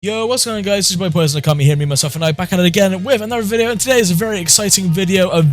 Yo, what's going on, guys? This is my Poison. Come here, me, myself, and I back at it again with another video. And today is a very exciting video, an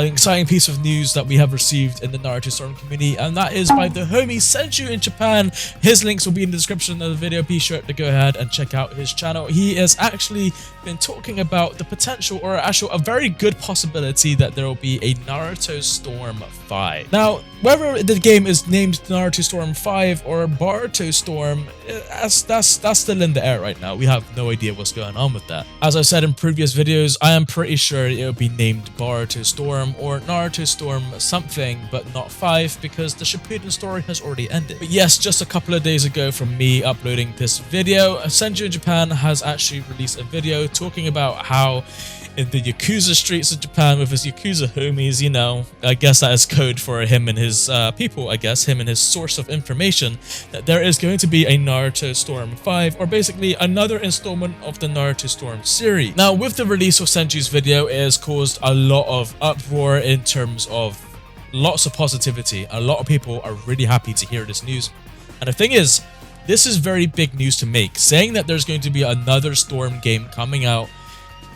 exciting piece of news that we have received in the Naruto Storm community, and that is by the homie Senju in Japan. His links will be in the description of the video. Be sure to go ahead and check out his channel. He has actually been talking about the potential, or actually a very good possibility, that there will be a Naruto Storm 5. Now, whether the game is named Naruto Storm 5 or Boruto Storm, that's still in the air right now. We have no idea what's going on with that. As I said in previous videos, I am pretty sure it will be named Boruto Storm or Naruto Storm something, but not 5, because the Shippuden story has already ended. But yes, just a couple of days ago from me uploading this video, Senju in Japan has actually released a video talking about how in the Yakuza streets of Japan with his Yakuza homies, you know, I guess that is code for him and his people, I guess, him and his source of information, that there is going to be a Naruto Storm 5, or basically another installment of the Naruto Storm series. Now, with the release of Senju's video, it has caused a lot of uproar in terms of lots of positivity. A lot of people are really happy to hear this news. And the thing is, this is very big news to make. Saying that there's going to be another Storm game coming out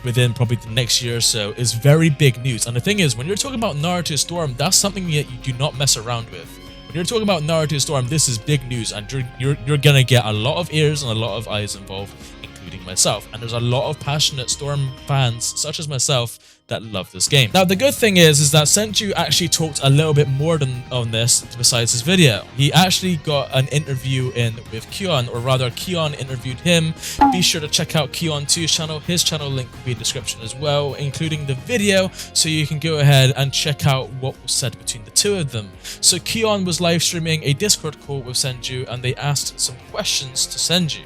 within probably the next year or so is very big news. And the thing is, when you're talking about Naruto Storm, that's something that you do not mess around with. When you're talking about Naruto Storm, this is big news, and you're gonna get a lot of ears and a lot of eyes involved, including myself. And there's a lot of passionate Storm fans, such as myself, that love this game. Now, the good thing is that Senju actually talked a little bit more on this besides his video. He actually got an interview in with Kion, or rather Kion interviewed him. Be sure to check out Kion 2's channel. His channel link will be in the description as well, including the video, so you can go ahead and check out what was said between the two of them. So Kion was live streaming a Discord call with Senju, and they asked some questions to Senju.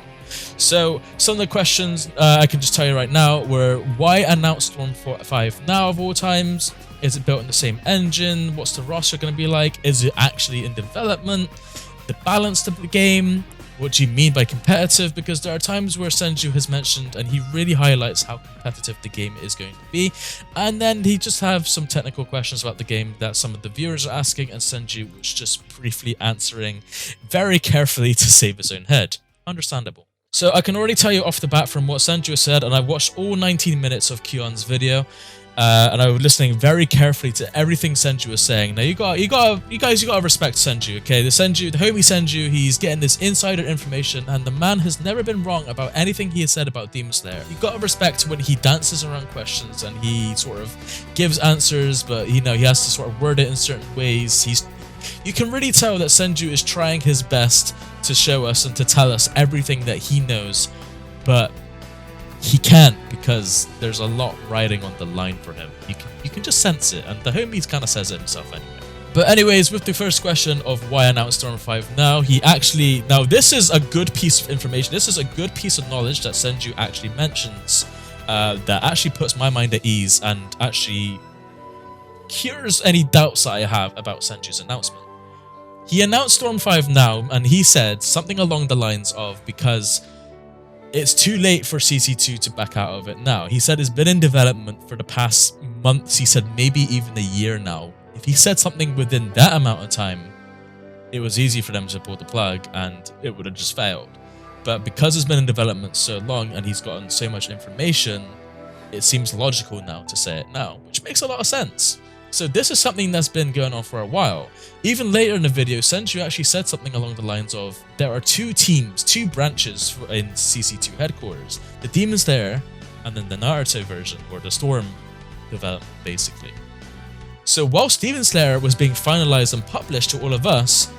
So some of the questions I can just tell you right now were: why announce Storm 5 now of all times? Is it built in the same engine? What's the roster going to be like? Is it actually in development? The balance of the game? What do you mean by competitive? Because there are times where Senju has mentioned, and he really highlights how competitive the game is going to be. And then he just have some technical questions about the game that some of the viewers are asking, and Senju was just briefly answering very carefully to save his own head. Understandable. So I can already tell you off the bat from what Senju said, and I watched all 19 minutes of Kion's video, and I was listening very carefully to everything Senju was saying. Now you guys gotta respect Senju, okay? The homie Senju, he's getting this insider information, and the man has never been wrong about anything he has said about Demon Slayer. You gotta respect when he dances around questions and he sort of gives answers, but you know, he has to sort of word it in certain ways. You can really tell that Senju is trying his best to show us and to tell us everything that he knows, but he can't, because there's a lot riding on the line for him. You can just sense it, and the homie kind of says it himself anyway. But anyways, with the first question of why announce Storm 5 now, now this is a good piece of information. This is a good piece of knowledge that Senju actually mentions, that actually puts my mind at ease and actually cures any doubts that I have about Senju's announcement. He announced Storm 5 now, and he said something along the lines of, because it's too late for CC2 to back out of it now. He said it's been in development for the past months. He said maybe even a year now. If he said something within that amount of time, it was easy for them to pull the plug and it would have just failed. But because it's been in development so long and he's gotten so much information, it seems logical now to say it now, which makes a lot of sense. So this is something that's been going on for a while. Even later in the video, Senju actually said something along the lines of, there are two teams, two branches in CC2 headquarters. The Demon Slayer, and then the Naruto version, or the Storm development, basically. So whilst Demon Slayer was being finalized and published to all of us,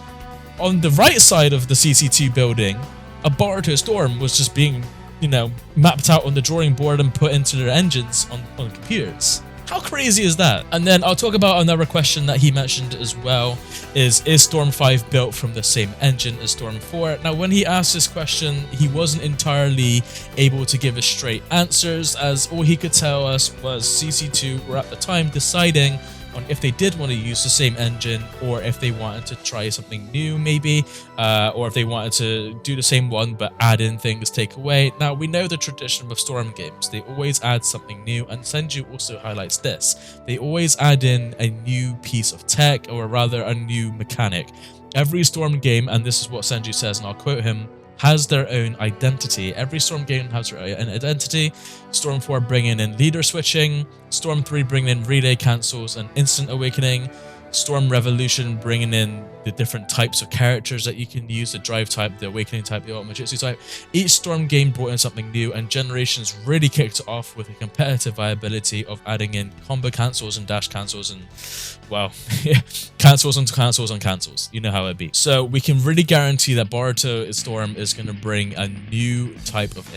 on the right side of the CC2 building, a Boruto Storm was just being, you know, mapped out on the drawing board and put into their engines on computers. How crazy is that? And then I'll talk about another question that he mentioned as well, is Storm 5 built from the same engine as Storm 4? Now, when he asked this question, he wasn't entirely able to give us straight answers, as all he could tell us was CC2 were at the time deciding on if they did want to use the same engine, or if they wanted to try something new maybe, or if they wanted to do the same one but add in things, take away. Now, we know the tradition with Storm games. They always add something new, and Senju also highlights this. They always add in a new piece of tech, or rather a new mechanic. Every Storm game, and this is what Senju says, and I'll quote him, has their own identity. Every Storm game has their own identity. Storm 4 bringing in leader switching, Storm 3 bringing in relay cancels and instant awakening, Storm Revolution bringing in the different types of characters that you can use, the drive type, the awakening type, the ultimate jutsu type. Each Storm game brought in something new, and Generations really kicked off with a competitive viability of adding in combo cancels and dash cancels and, well, cancels and cancels and cancels. You know how it be. So we can really guarantee that Boruto Storm is going to bring a new type of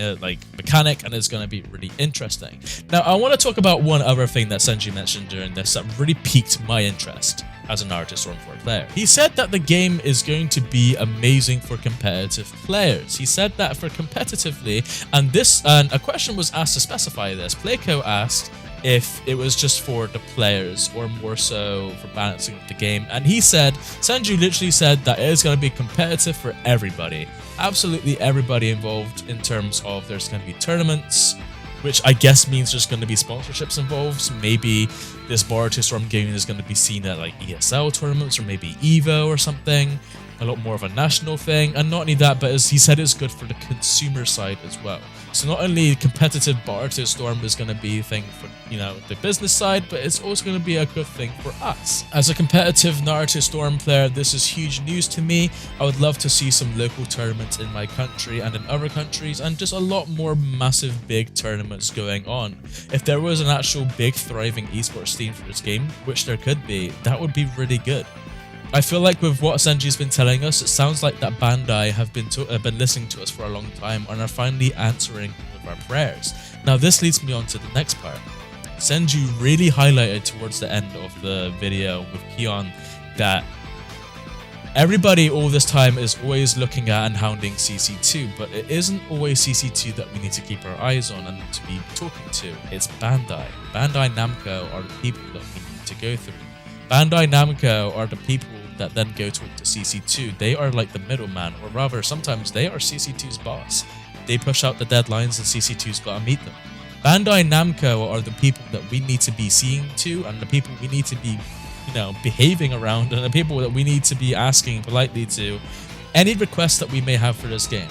mechanic, and it's going to be really interesting. Now, I want to talk about one other thing that Senju mentioned during this that really piqued my interest as a Naruto Storm 4 player. He said that the game is going to be amazing for competitive players. He said that for competitively, and a question was asked to specify this. Playco asked if it was just for the players or more so for balancing of the game, and he said, Senju literally said that it is going to be competitive for everybody. Absolutely everybody involved, in terms of there's going to be tournaments, which I guess means there's going to be sponsorships involved. So maybe this Boruto Storm game is going to be seen at like ESL tournaments or maybe EVO or something. A lot more of a national thing. And not only that, but as he said, it's good for the consumer side as well. So not only competitive Boruto Storm is going to be a thing for, the business side, but it's also going to be a good thing for us. As a competitive Naruto Storm player, this is huge news to me. I would love to see some local tournaments in my country and in other countries, and just a lot more massive big tournaments going on. If there was an actual big thriving esports scene for this game, which there could be, that would be really good. I feel like with what Senju's been telling us, it sounds like that Bandai have been listening to us for a long time and are finally answering with our prayers. Now this leads me on to the next part. Senju really highlighted towards the end of the video with Kion that everybody all this time is always looking at and hounding CC2, but it isn't always CC2 that we need to keep our eyes on and to be talking to. It's Bandai. Bandai Namco are the people that we need to go through. Bandai Namco are the people that then go talk to CC2. They are like the middleman, or rather, sometimes they are CC2's boss. They push out the deadlines and CC2's gotta meet them. Bandai Namco are the people that we need to be seeing to, and the people we need to be, behaving around, and the people that we need to be asking politely to any requests that we may have for this game.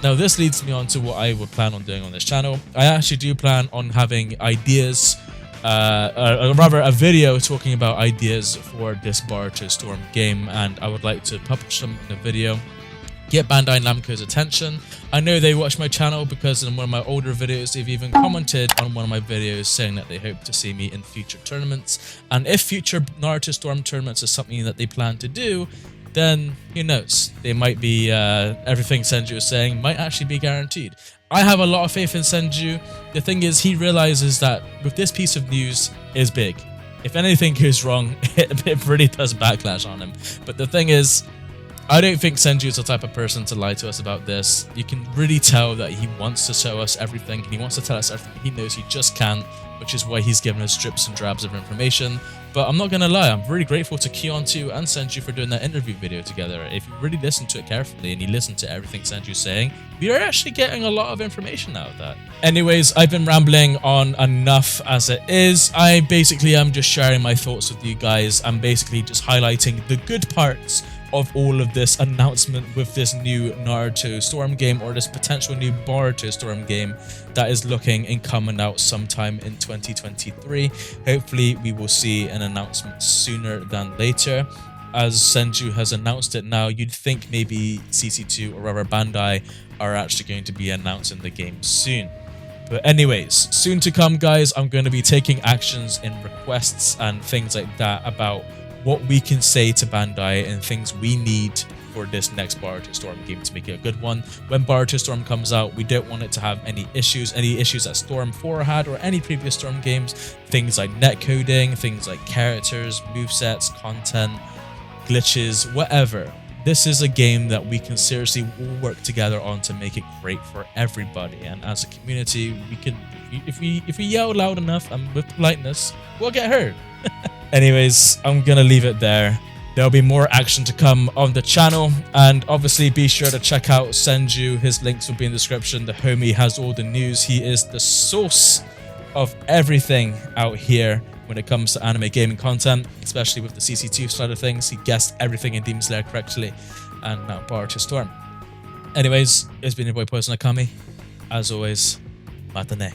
Now, this leads me on to what I would plan on doing on this channel. I actually do plan on having ideas, or rather a video talking about ideas for this Boruto Storm game, and I would like to publish them in a video, get Bandai Namco's attention. I know they watch my channel because in one of my older videos they've even commented on one of my videos saying that they hope to see me in future tournaments, and if future Naruto Storm tournaments is something that they plan to do, then who knows, they might be, everything Senju is saying might actually be guaranteed. I have a lot of faith in Senju. The thing is, he realizes that with this piece of news is big. If anything goes wrong, it really does backlash on him. But the thing is, I don't think Senju is the type of person to lie to us about this. You can really tell that he wants to show us everything, and he wants to tell us everything he knows he just can't, which is why he's given us strips and drabs of information. But I'm not gonna lie, I'm really grateful to Kion too and Senju for doing that interview video together. If you really listen to it carefully and you listen to everything Senju's saying, we are actually getting a lot of information out of that. Anyways, I've been rambling on enough as it is. I basically am just sharing my thoughts with you guys. I'm basically just highlighting the good parts of all of this announcement with this new Naruto Storm game, or this potential new Boruto Storm game that is looking and coming out sometime in 2023. Hopefully we will see an announcement sooner than later. As Senju has announced it now, you'd think maybe CC2 or rather Bandai are actually going to be announcing the game soon. But anyways, soon to come guys, I'm going to be taking actions in requests and things like that about what we can say to Bandai and things we need for this next Boruto Storm game to make it a good one. When Boruto Storm comes out, we don't want it to have any issues that Storm 4 had or any previous Storm games. Things like netcoding, things like characters, movesets, content, glitches, whatever. This is a game that we can seriously all work together on to make it great for everybody. And as a community, we can, if we yell loud enough and with politeness, we'll get heard. Anyways, I'm gonna leave it there. There'll be more action to come on the channel, and obviously be sure to check out Senju. His links will be in the description. The homie has all the news. He is the source of everything out here when it comes to anime gaming content, especially with the CC2 side of things. He guessed everything in Demon Slayer correctly, and now Boruto Storm. Anyways, it's been your boy Poison Akami. As always, matane.